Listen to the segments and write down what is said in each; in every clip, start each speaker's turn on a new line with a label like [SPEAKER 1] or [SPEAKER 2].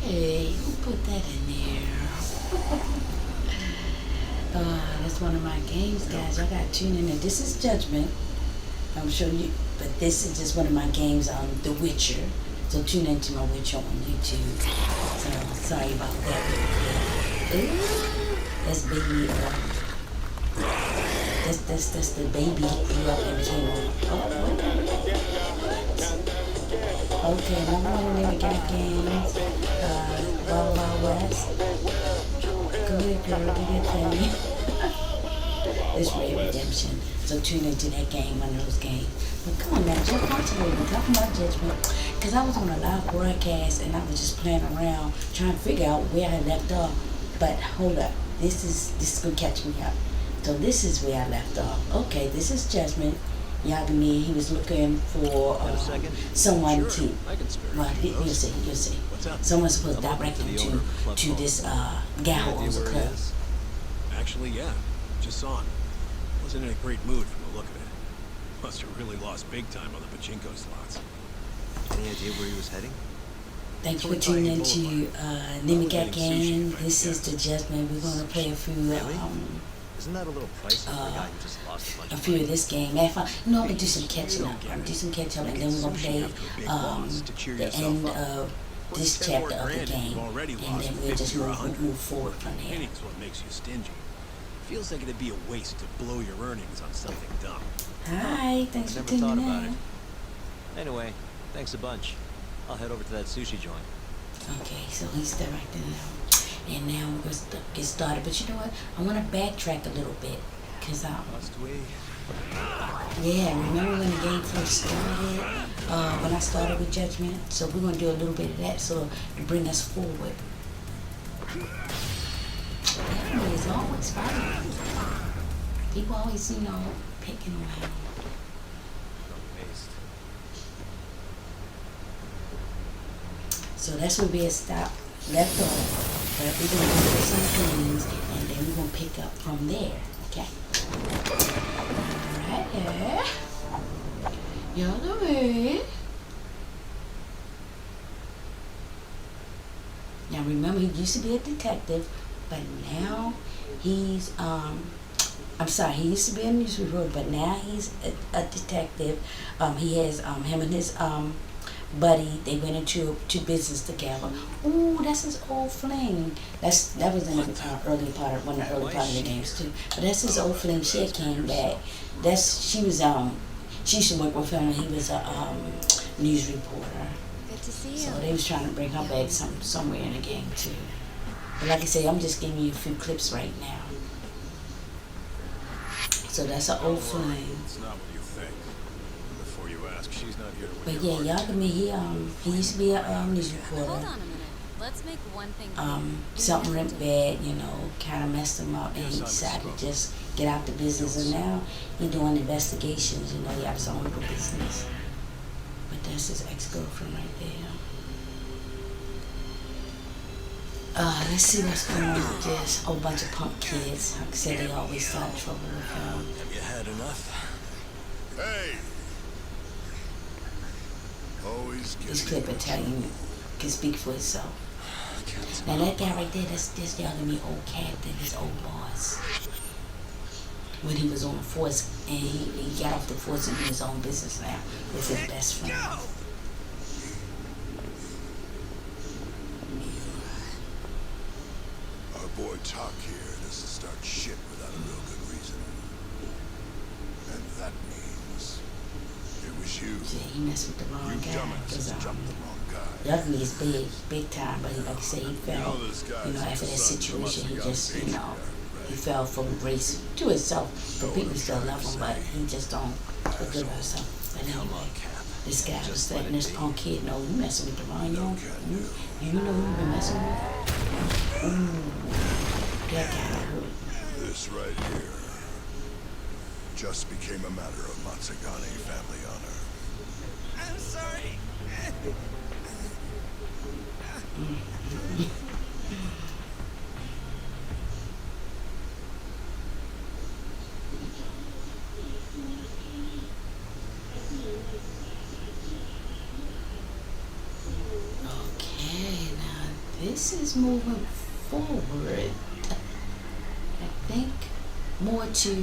[SPEAKER 1] Hey, who put that in there? That's one of my games, guys. Y'all gotta tune in. This is Judgment. I'm sure you, but this is just one of my games on The Witcher. So tune into my Witcher on YouTube. So sorry about that. Ooh, that's baby. That's the baby who grew up and became a. Okay, another one of them got games. Wild Wild West. Go ahead, girl, do your thing. It's Red Redemption. So tune into that game, one of those games. But come on now, jump onto it. We're talking about Judgment. Because I was on a live broadcast and I was just playing around trying to figure out where I left off. But hold up. This is gonna catch me up. So this is where I left off. Okay, this is Judgment. Yagami, he was looking for someone to, well, you'll see. Someone's supposed to direct him to this guy who owns a club.
[SPEAKER 2] Actually, yeah, just saw him. Wasn't in a great mood from the look of it. Must have really lost big time on the pachinko slots.
[SPEAKER 3] Any idea where he was heading?
[SPEAKER 1] Thank you for tuning into Nimigat Game. This is the Judgment. We're going to play a few
[SPEAKER 3] Isn't that a little pricey for a guy who just lost a bunch of
[SPEAKER 1] few of this game. I'm gonna do some catching up. I'm do some catch up, and then we're gonna play the end of this chapter of the game, and then we'll just move forward from there.
[SPEAKER 2] Innings what makes you stingy. Feels like it'd be a waste to blow your earnings on something dumb.
[SPEAKER 1] Hi, thanks for
[SPEAKER 3] Never
[SPEAKER 1] tuning
[SPEAKER 3] thought about
[SPEAKER 1] in.
[SPEAKER 3] it. Anyway, thanks a bunch. I'll head over to that sushi joint.
[SPEAKER 1] Okay, so he's directing now. And now we're going to get started. But you know what? I want to backtrack a little bit. Because
[SPEAKER 3] Must we?
[SPEAKER 1] yeah, remember when the game first started? When I started with Judgment? So we're going to do a little bit of that so to bring us forward. Anyway, it's always fighting. People always, picking around. So that's where we'll stop left off. But we're going to do some things and then we're going to pick up from there. Okay? Alright, yeah. Yagami. Now remember, he used to be a detective, but now he's, he used to be a news reporter, but now he's a detective. He has, him and his, buddy, they went into business together. Ooh, that's his old fling. That was in the early part of one of the early part of the games too. But that's his old fling. She came back. She used to work with him when he was a news reporter.
[SPEAKER 4] Good to see you.
[SPEAKER 1] So they was trying to bring her back somewhere in the game too. But like I say, I'm just giving you a few clips right now. So that's an old fling.
[SPEAKER 2] It's not what you think. Before you ask, she's not here to
[SPEAKER 1] But
[SPEAKER 2] win
[SPEAKER 1] yeah,
[SPEAKER 2] your
[SPEAKER 1] Yagami, he used to be a news reporter.
[SPEAKER 4] Hold on a minute. Let's make one thing clear.
[SPEAKER 1] Something went bad, kind of messed him up, and he decided to just get out the business. And now he's doing investigations. He has his own little business. But that's his ex-girlfriend right there. Let's see what's going on with this whole bunch of punk kids. Like I said, they always start trouble with him.
[SPEAKER 2] Have you had enough?
[SPEAKER 5] Hey! Always
[SPEAKER 1] This clip Italian can speak for itself. Now that guy right there, that's Yagami old captain, his old boss. When he was on the force, and he got off the force and did his own business now with his best friend.
[SPEAKER 5] Our boy Talk here doesn't start shit without a real good reason. And that means it was you.
[SPEAKER 1] See, he messed with the wrong
[SPEAKER 5] You
[SPEAKER 1] guy.
[SPEAKER 5] dumbasses jumped the wrong guy.
[SPEAKER 1] Yagami is big time, but like I say, he fell,
[SPEAKER 5] this guy's
[SPEAKER 1] after that
[SPEAKER 5] son
[SPEAKER 1] situation, he
[SPEAKER 5] must have
[SPEAKER 1] just,
[SPEAKER 5] got paid.
[SPEAKER 1] he fell from grace to himself. But people still love him, but he just don't feel good about himself. But anyway, this guy was letting this punk kid know, you messing with the wrong young. You know who you been messing with? Ooh, that guy hurt.
[SPEAKER 5] This right here just became a matter of Matsugane family honor.
[SPEAKER 6] I'm sorry.
[SPEAKER 1] Okay, now this is moving forward. I think more to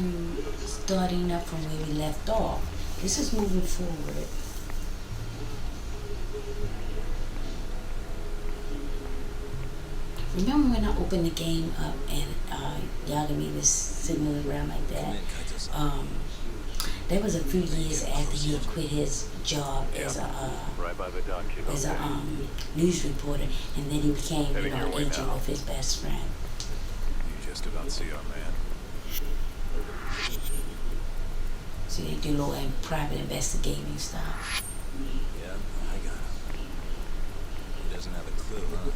[SPEAKER 1] starting up from where we left off. This is moving forward. Remember when I opened the game up and Yagami was signaling around like that? That was a few years after he had quit his job as a news reporter, and then he became, you know, an agent of his best friend.
[SPEAKER 5] You just about see our man.
[SPEAKER 1] So they do a little private investigating stuff.
[SPEAKER 3] Yeah, I got him. He doesn't have a clue, huh?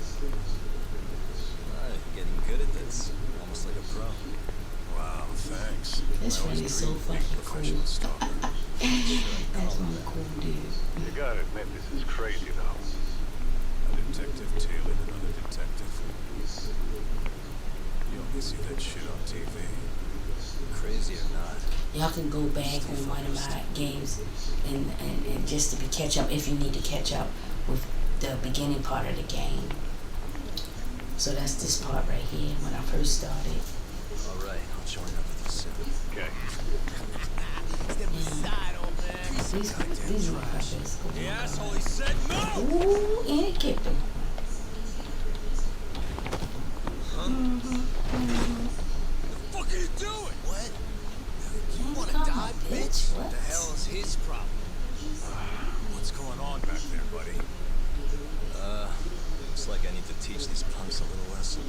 [SPEAKER 3] Getting good at this. Almost like a pro.
[SPEAKER 5] Wow, thanks.
[SPEAKER 1] This friend is so fucking cool.
[SPEAKER 5] Professional stalker.
[SPEAKER 1] That's one cool dude.
[SPEAKER 7] You gotta admit, this is crazy, though.
[SPEAKER 5] A detective tailing another detective. You only see that shit on TV.
[SPEAKER 3] Crazy or not.
[SPEAKER 1] Y'all can go back on one of my games and just to be catch up if you need to catch up with the beginning part of the game. So that's this part right here when I first started.
[SPEAKER 3] All right, I'll join up with you soon.
[SPEAKER 7] Okay.
[SPEAKER 6] Step aside, old man.
[SPEAKER 1] These motherfuckers. Oh
[SPEAKER 6] The
[SPEAKER 1] my
[SPEAKER 6] asshole,
[SPEAKER 1] God.
[SPEAKER 6] he said no!
[SPEAKER 1] Ooh, and it kicked him.
[SPEAKER 6] The fuck are you doing? What? You wanna
[SPEAKER 1] Come
[SPEAKER 6] die,
[SPEAKER 1] on,
[SPEAKER 6] bitch?
[SPEAKER 1] What?
[SPEAKER 6] What the hell is his problem?
[SPEAKER 5] What's going on back there, buddy?
[SPEAKER 3] Looks like I need to teach these punks a little lesson.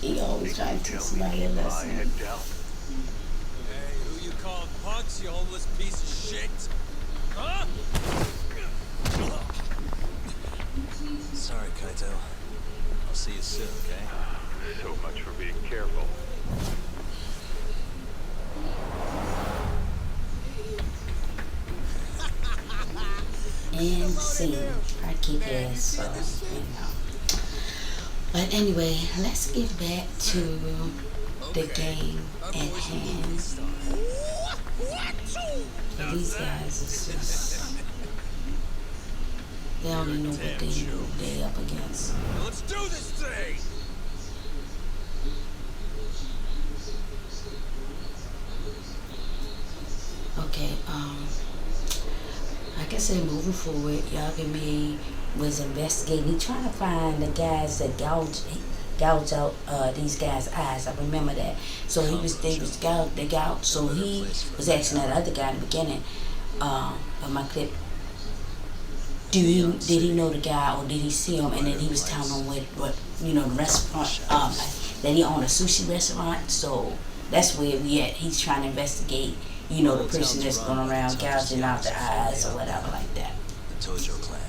[SPEAKER 1] He always trying to teach somebody a
[SPEAKER 7] My
[SPEAKER 1] lesson.
[SPEAKER 7] head down.
[SPEAKER 6] Hey, who you call punks, you homeless piece of shit? Huh?
[SPEAKER 3] Sorry, Kaito. I'll see you soon, okay?
[SPEAKER 7] So much for being careful.
[SPEAKER 1] And scene. I kick ass, so, you know. But anyway, let's get back to the game at hand. These guys is just, they don't even know what they up against.
[SPEAKER 6] Let's do this thing!
[SPEAKER 1] Okay, like I said, moving forward, Yagami was investigating. He trying to find the guys that gouge out these guys' eyes. I remember that. So they was gouged. So he was asking that other guy in the beginning, of my clip, did he know the guy or did he see him? And then he was telling him what you know, the restaurant, that he owned a sushi restaurant. So that's where we at. He's trying to investigate, you know, the person that's going around gouging out the eyes or whatever like that.
[SPEAKER 3] The Tojo clan.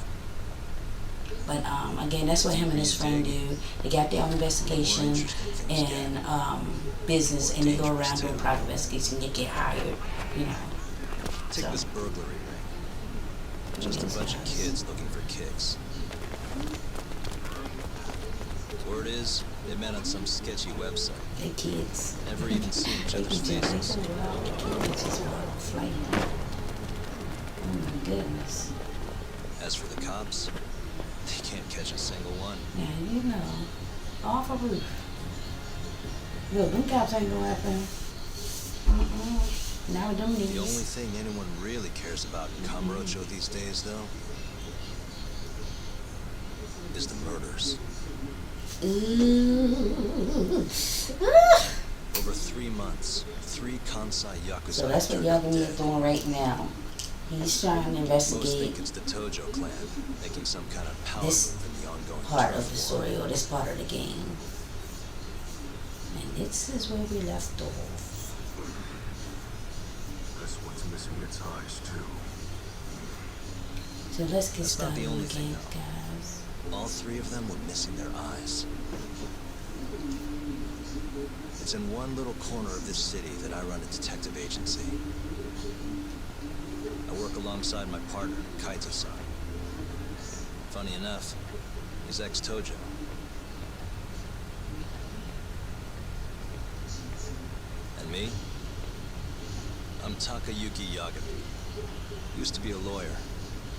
[SPEAKER 1] But again, that's what him and his friend do. They got their own investigation and business, and they go around doing private investigation. They get hired, you know.
[SPEAKER 3] Take
[SPEAKER 1] So.
[SPEAKER 3] this burglary ring. Just a bunch of kids looking for kicks. Word is, they met on some sketchy website.
[SPEAKER 1] They kids.
[SPEAKER 3] Never even seen each
[SPEAKER 1] They
[SPEAKER 3] other's
[SPEAKER 1] be doing
[SPEAKER 3] faces.
[SPEAKER 1] this with all the kids as well. Flight. Oh my goodness.
[SPEAKER 3] As for the cops, they can't catch a single one.
[SPEAKER 1] Now you know, off a roof. Look, them cops ain't going after him. Now with them
[SPEAKER 3] The
[SPEAKER 1] knees.
[SPEAKER 3] only thing anyone really cares about in Kamurocho these days, though, is the murders.
[SPEAKER 1] Ooh.
[SPEAKER 3] Over 3 months, 3 Kansai Yakuza.
[SPEAKER 1] So that's what
[SPEAKER 3] turned up
[SPEAKER 1] Yagami is
[SPEAKER 3] dead.
[SPEAKER 1] doing right now. He's trying to
[SPEAKER 3] Most
[SPEAKER 1] investigate
[SPEAKER 3] think it's the Tojo clan, making some kind of power
[SPEAKER 1] This
[SPEAKER 3] move in the ongoing
[SPEAKER 1] part of
[SPEAKER 3] turf
[SPEAKER 1] the
[SPEAKER 3] war.
[SPEAKER 1] story or this part of the game. And this is where we left off.
[SPEAKER 5] This one's missing its eyes, too.
[SPEAKER 1] So let's get
[SPEAKER 3] That's not
[SPEAKER 1] started
[SPEAKER 3] the
[SPEAKER 1] on
[SPEAKER 3] only
[SPEAKER 1] the
[SPEAKER 3] thing,
[SPEAKER 1] game,
[SPEAKER 3] though.
[SPEAKER 1] guys.
[SPEAKER 3] All 3 of them were missing their eyes. It's in one little corner of this city that I run a detective agency. I work alongside my partner, Kaito-san. Funny enough, he's ex-Tojo. And me? I'm Takayuki Yagami. Used to be a lawyer,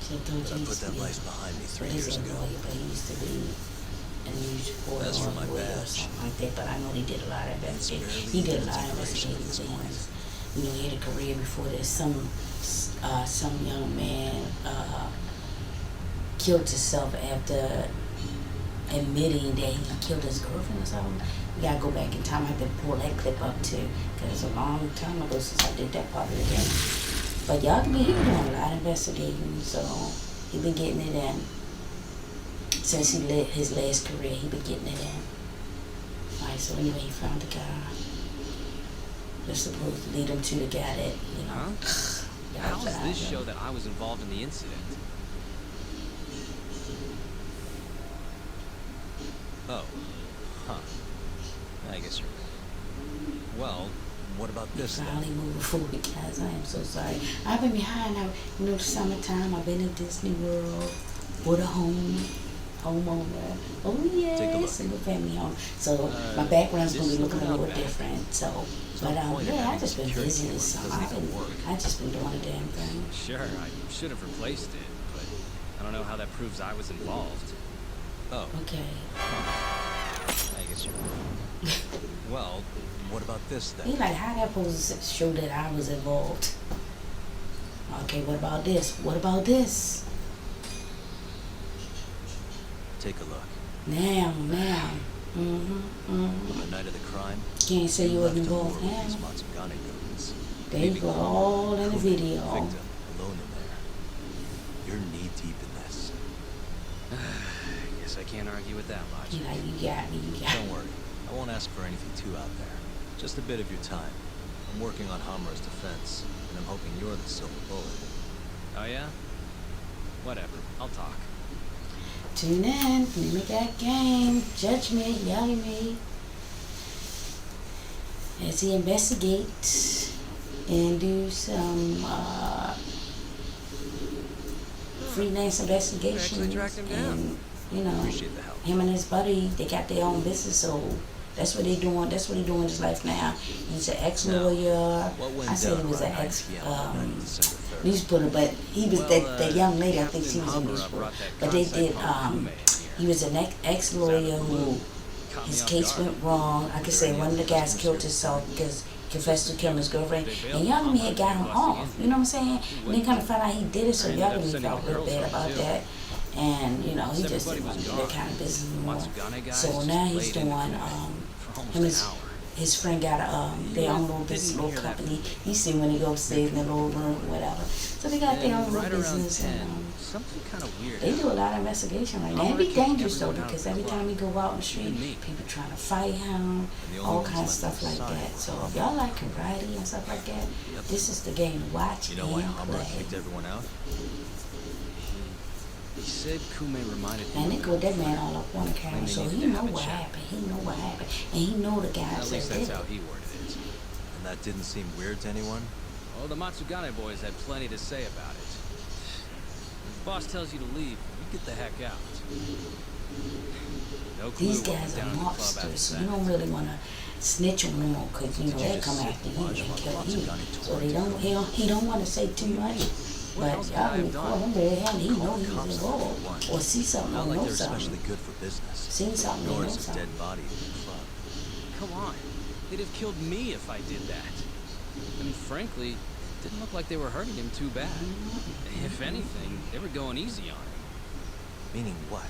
[SPEAKER 1] So
[SPEAKER 3] but I put that life behind me 3 years ago.
[SPEAKER 1] But he used to be a news reporter
[SPEAKER 3] That's
[SPEAKER 1] or
[SPEAKER 3] for
[SPEAKER 1] a
[SPEAKER 3] my
[SPEAKER 1] lawyer or
[SPEAKER 3] badge.
[SPEAKER 1] something like that, but I know he did a lot of investigating.
[SPEAKER 3] barely
[SPEAKER 1] He did a
[SPEAKER 3] even
[SPEAKER 1] lot of
[SPEAKER 3] integration
[SPEAKER 1] investigating
[SPEAKER 3] at this point.
[SPEAKER 1] things. You know, he had a career before this. Some young man killed himself after admitting that he killed his girlfriend or something. We gotta go back in time. I have to pull that clip up too, because it's a long time ago since I did that part of the game. But Yagami, he been doing a lot of investigating, so he been getting it in. Since he lit his last career, he been getting it in. Alright, so anyway, he found the guy. They're supposed to lead him to the guy that, you know.
[SPEAKER 8] How does this show that I was involved in the incident?
[SPEAKER 3] Oh. Huh. I guess you're right. Well, what about this then?
[SPEAKER 1] Finally moving forward, guys. I am so sorry. I've been behind now. You know, the summertime. I've been in Disney World with a homeowner. Oh yeah,
[SPEAKER 3] Take a look.
[SPEAKER 1] single family home. So my background's gonna be
[SPEAKER 8] this
[SPEAKER 1] looking a
[SPEAKER 8] not
[SPEAKER 1] little
[SPEAKER 8] bad.
[SPEAKER 1] different. So,
[SPEAKER 3] no
[SPEAKER 1] but
[SPEAKER 3] point in
[SPEAKER 1] yeah, I
[SPEAKER 3] having
[SPEAKER 1] just been
[SPEAKER 3] security
[SPEAKER 1] busy this
[SPEAKER 3] cameras.
[SPEAKER 1] summer.
[SPEAKER 3] Doesn't even work.
[SPEAKER 1] I just been doing the damn thing.
[SPEAKER 8] Sure, I should have replaced it, but I don't know how that proves I was involved.
[SPEAKER 3] Oh,
[SPEAKER 1] Okay.
[SPEAKER 3] I guess you're right. Well, what about this
[SPEAKER 1] He
[SPEAKER 3] then?
[SPEAKER 1] like, how that supposed to show that I was involved? Okay, what about this? What about this?
[SPEAKER 3] Take a look.
[SPEAKER 1] Now.
[SPEAKER 3] On the night of the crime,
[SPEAKER 1] Can't say you
[SPEAKER 3] left
[SPEAKER 1] wasn't
[SPEAKER 3] a
[SPEAKER 1] involved
[SPEAKER 3] room with
[SPEAKER 1] now.
[SPEAKER 3] these Matsugane guns.
[SPEAKER 1] There you go, all in the video.
[SPEAKER 3] Victim, alone in there. You're knee deep in this.
[SPEAKER 8] I guess I can't argue with that
[SPEAKER 1] You
[SPEAKER 8] logic.
[SPEAKER 1] like, you got me, you got
[SPEAKER 3] Don't
[SPEAKER 1] me.
[SPEAKER 3] worry. I won't ask for anything too out there. Just a bit of your time. I'm working on Hamura's defense, and I'm hoping you're the silver bullet.
[SPEAKER 8] Oh yeah? Whatever, I'll talk.
[SPEAKER 1] Tune in, Mimic that game, Judgment, Yagami. As he investigates and do some freelance investigations.
[SPEAKER 8] Actually tracked him down.
[SPEAKER 1] And, you know,
[SPEAKER 3] Appreciate the help.
[SPEAKER 1] him and his buddy, they got their own business, so that's what they doing. That's what he doing in his life now. He's an ex-lawyer.
[SPEAKER 3] What went
[SPEAKER 1] I said he
[SPEAKER 3] down
[SPEAKER 1] was an
[SPEAKER 3] around
[SPEAKER 1] ex
[SPEAKER 3] 9 p.m. on that December 3rd?
[SPEAKER 1] newspaper, but he was that young lady. I think she was in
[SPEAKER 8] Hamura
[SPEAKER 1] newspaper.
[SPEAKER 8] brought that
[SPEAKER 1] But they
[SPEAKER 8] concept
[SPEAKER 1] did.
[SPEAKER 8] called Kume in
[SPEAKER 1] He
[SPEAKER 8] here.
[SPEAKER 1] was an ex-lawyer who
[SPEAKER 8] Caught me
[SPEAKER 1] his
[SPEAKER 8] off
[SPEAKER 1] case
[SPEAKER 8] guard.
[SPEAKER 1] went wrong. I could say one of the guys killed himself because he confessed to killing his girlfriend, and Yagami had got him off. You know what I'm saying? And then kind of found out he did it, so Yagami felt real bad about that. And you know, he just didn't want to do that kind of business anymore. So now he's doing him and his friend got their own little business, little company. You see when they go upstairs in their little room, whatever. So they got their own
[SPEAKER 8] Right
[SPEAKER 1] little
[SPEAKER 8] around
[SPEAKER 1] business,
[SPEAKER 8] 10,
[SPEAKER 1] and
[SPEAKER 8] something kind of weird.
[SPEAKER 1] they do a lot of investigation right now. It'd be dangerous though, because every time he go out in the street, people trying to fight him, all kinds of stuff like that. So if y'all like variety and stuff like that, this is the game to watch
[SPEAKER 3] You know why
[SPEAKER 1] and
[SPEAKER 3] Hamura
[SPEAKER 1] play.
[SPEAKER 3] kicked everyone out?
[SPEAKER 8] He said Kume reminded him
[SPEAKER 1] And they
[SPEAKER 8] of
[SPEAKER 1] go
[SPEAKER 8] it.
[SPEAKER 1] that man all up on the camera,
[SPEAKER 8] When they
[SPEAKER 1] so
[SPEAKER 8] needed
[SPEAKER 1] he
[SPEAKER 8] to
[SPEAKER 1] know
[SPEAKER 8] have a
[SPEAKER 1] what
[SPEAKER 8] chat.
[SPEAKER 1] happened. He know what happened, and he know the guys
[SPEAKER 8] At least
[SPEAKER 1] that
[SPEAKER 8] that's
[SPEAKER 1] did
[SPEAKER 8] how
[SPEAKER 1] it.
[SPEAKER 8] he worded it.
[SPEAKER 3] And that didn't seem weird to anyone?
[SPEAKER 8] Oh, the Matsugane boys had plenty to say about it. If the boss tells you to leave, you get the heck out. No clue
[SPEAKER 1] These
[SPEAKER 8] what went
[SPEAKER 1] guys are
[SPEAKER 8] down in the club after
[SPEAKER 1] mobsters, so
[SPEAKER 8] that.
[SPEAKER 1] you don't really want to snitch on them, because you know
[SPEAKER 3] Did you
[SPEAKER 1] they
[SPEAKER 3] just
[SPEAKER 1] come
[SPEAKER 3] sit
[SPEAKER 1] after
[SPEAKER 3] and
[SPEAKER 1] you
[SPEAKER 3] watch
[SPEAKER 1] and
[SPEAKER 3] while
[SPEAKER 1] kill
[SPEAKER 3] the
[SPEAKER 1] you.
[SPEAKER 3] Matsugane
[SPEAKER 1] So
[SPEAKER 3] tore
[SPEAKER 1] they
[SPEAKER 3] into
[SPEAKER 1] he don't want to say too much. But
[SPEAKER 8] else could I
[SPEAKER 1] y'all
[SPEAKER 8] have
[SPEAKER 1] can
[SPEAKER 8] done?
[SPEAKER 1] call him red handed. He know he
[SPEAKER 3] Cops
[SPEAKER 1] was
[SPEAKER 3] all at
[SPEAKER 1] involved,
[SPEAKER 3] once.
[SPEAKER 1] or see something,
[SPEAKER 3] Not
[SPEAKER 1] or
[SPEAKER 3] like
[SPEAKER 1] know
[SPEAKER 3] they're especially
[SPEAKER 1] something.
[SPEAKER 3] good for business.
[SPEAKER 1] Seen something, or
[SPEAKER 3] Nor
[SPEAKER 1] know
[SPEAKER 3] is a dead
[SPEAKER 1] something.
[SPEAKER 3] body in the club.
[SPEAKER 8] Come on. They'd have killed me if I did that. I mean, frankly, it didn't look like they were hurting him too bad. If anything, they were going easy on him.
[SPEAKER 3] Meaning what?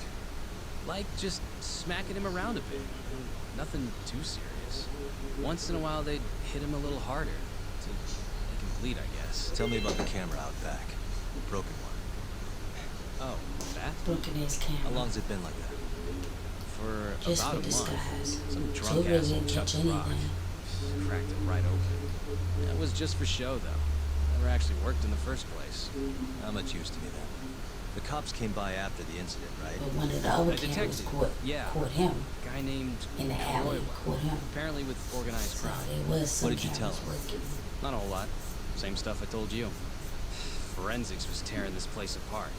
[SPEAKER 8] Like, just smacking him around a bit. Nothing too serious. Once in a while, they'd hit him a little harder to make him bleed, I guess.
[SPEAKER 3] Tell me about the camera out back. Broken one.
[SPEAKER 8] Oh, that?
[SPEAKER 1] Broken his
[SPEAKER 3] How
[SPEAKER 1] camera.
[SPEAKER 3] long's it been like that?
[SPEAKER 8] For
[SPEAKER 1] Just
[SPEAKER 8] about
[SPEAKER 1] for
[SPEAKER 8] a month.
[SPEAKER 1] disguise.
[SPEAKER 8] Some
[SPEAKER 1] So
[SPEAKER 8] drunk
[SPEAKER 1] he really
[SPEAKER 8] asshole
[SPEAKER 1] didn't
[SPEAKER 8] chucked
[SPEAKER 1] catch
[SPEAKER 8] a rock.
[SPEAKER 1] anything.
[SPEAKER 8] Cracked it right open. That was just for show, though. Never actually worked in the first place.
[SPEAKER 3] How much use to me then? The cops came by after the incident, right?
[SPEAKER 1] But one of the other
[SPEAKER 8] A
[SPEAKER 1] cameras
[SPEAKER 8] detective.
[SPEAKER 1] caught him
[SPEAKER 8] A guy named
[SPEAKER 1] in the alley. Caught him.
[SPEAKER 8] Apparently with organized
[SPEAKER 1] So
[SPEAKER 8] crime.
[SPEAKER 1] there was some
[SPEAKER 3] What did you tell
[SPEAKER 1] cameras
[SPEAKER 3] him?
[SPEAKER 1] working.
[SPEAKER 8] Not a whole lot. Same stuff I told you. Forensics was tearing this place apart.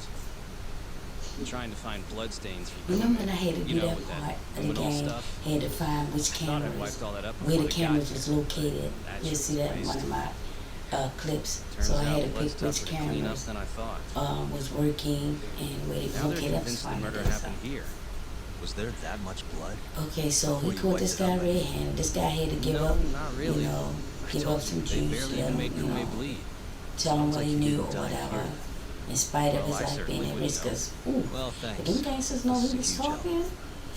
[SPEAKER 8] Trying to find bloodstains for
[SPEAKER 1] Remember when I had to
[SPEAKER 8] you
[SPEAKER 1] do
[SPEAKER 8] know,
[SPEAKER 1] that
[SPEAKER 8] with
[SPEAKER 1] part of the
[SPEAKER 8] luminol
[SPEAKER 1] game?
[SPEAKER 8] stuff.
[SPEAKER 1] Had to find which
[SPEAKER 8] Thought I'd
[SPEAKER 1] cameras,
[SPEAKER 8] wiped all that up
[SPEAKER 1] where
[SPEAKER 8] before
[SPEAKER 1] the
[SPEAKER 8] they got
[SPEAKER 1] cameras
[SPEAKER 8] to
[SPEAKER 1] was
[SPEAKER 8] it.
[SPEAKER 1] located.
[SPEAKER 8] That
[SPEAKER 1] You
[SPEAKER 8] shit
[SPEAKER 1] see that in
[SPEAKER 8] was
[SPEAKER 1] one of my clips.
[SPEAKER 8] Turns
[SPEAKER 1] So I
[SPEAKER 8] out
[SPEAKER 1] had to
[SPEAKER 8] blood's
[SPEAKER 1] pick which
[SPEAKER 8] tougher to clean up
[SPEAKER 1] cameras
[SPEAKER 8] than I thought.
[SPEAKER 1] was working and where they
[SPEAKER 8] Now they're
[SPEAKER 1] located up to
[SPEAKER 8] convinced the
[SPEAKER 1] find
[SPEAKER 8] murder
[SPEAKER 1] it.
[SPEAKER 8] happened here.
[SPEAKER 3] Was there that much blood?
[SPEAKER 1] Okay, so
[SPEAKER 3] Before
[SPEAKER 1] he
[SPEAKER 3] you
[SPEAKER 1] caught
[SPEAKER 3] wiped
[SPEAKER 1] this
[SPEAKER 3] it
[SPEAKER 1] guy
[SPEAKER 3] up, I mean.
[SPEAKER 1] red-handed. This guy had to give
[SPEAKER 8] No,
[SPEAKER 1] up,
[SPEAKER 8] not really.
[SPEAKER 1] you know,
[SPEAKER 3] I
[SPEAKER 1] give
[SPEAKER 3] told
[SPEAKER 1] up some
[SPEAKER 3] you, they
[SPEAKER 1] juice,
[SPEAKER 3] barely
[SPEAKER 1] let
[SPEAKER 3] even
[SPEAKER 1] him,
[SPEAKER 3] make
[SPEAKER 1] you
[SPEAKER 3] Kume
[SPEAKER 1] know,
[SPEAKER 3] bleed.
[SPEAKER 1] tell him
[SPEAKER 3] Sounds
[SPEAKER 1] what
[SPEAKER 3] like
[SPEAKER 1] he
[SPEAKER 3] you
[SPEAKER 1] knew
[SPEAKER 3] didn't
[SPEAKER 1] or
[SPEAKER 3] die
[SPEAKER 1] whatever,
[SPEAKER 3] here.
[SPEAKER 1] in spite of
[SPEAKER 3] Well,
[SPEAKER 1] his
[SPEAKER 3] I
[SPEAKER 1] life
[SPEAKER 3] certainly
[SPEAKER 1] being at
[SPEAKER 3] wouldn't
[SPEAKER 1] risk.
[SPEAKER 3] know.
[SPEAKER 1] Cause, ooh,
[SPEAKER 3] Well,
[SPEAKER 1] but
[SPEAKER 3] thanks.
[SPEAKER 1] them gangsters know
[SPEAKER 3] This
[SPEAKER 1] he
[SPEAKER 3] is a
[SPEAKER 1] was
[SPEAKER 3] huge help.
[SPEAKER 1] talking.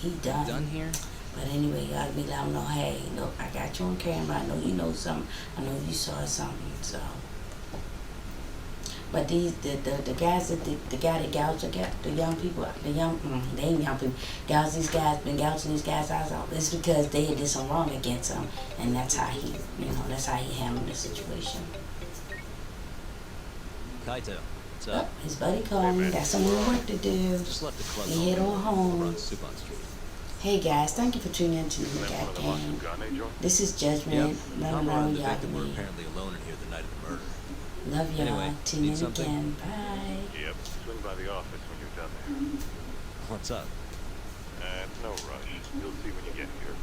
[SPEAKER 1] He done.
[SPEAKER 8] Done here?
[SPEAKER 1] But anyway, you gotta be let him know, hey, look, I got you on camera. I know you know something. I know you saw something. So, but these the guys that the guy that gouged the young people, they ain't young people. Gouged these guys, been gouging these guys' eyes out. It's because they did some wrong against him, and that's how he, that's how he handled the situation.
[SPEAKER 3] Kaito, what's
[SPEAKER 1] Oh,
[SPEAKER 3] up?
[SPEAKER 1] his buddy called me. Got some more work to do.
[SPEAKER 3] Just left the club
[SPEAKER 1] He head on
[SPEAKER 3] over
[SPEAKER 1] home.
[SPEAKER 3] on Supon Street.
[SPEAKER 1] Hey guys, thank you for tuning in to the
[SPEAKER 7] Remember one
[SPEAKER 1] Gat
[SPEAKER 7] of the
[SPEAKER 1] Game.
[SPEAKER 7] Masugane joints?
[SPEAKER 1] This is
[SPEAKER 3] Yep.
[SPEAKER 1] Judgment. Let me
[SPEAKER 3] Hamura
[SPEAKER 1] know
[SPEAKER 3] and the
[SPEAKER 1] y'all
[SPEAKER 3] victim were
[SPEAKER 1] me.
[SPEAKER 3] apparently alone in here the night of the murder.
[SPEAKER 1] Love y'all.
[SPEAKER 3] Anyway,
[SPEAKER 1] Tune
[SPEAKER 3] need
[SPEAKER 1] in
[SPEAKER 3] something?
[SPEAKER 1] again. Bye.
[SPEAKER 7] Yep. Swing by the office when you're done there.
[SPEAKER 3] What's up?
[SPEAKER 7] It's no rush. You'll see when you get here.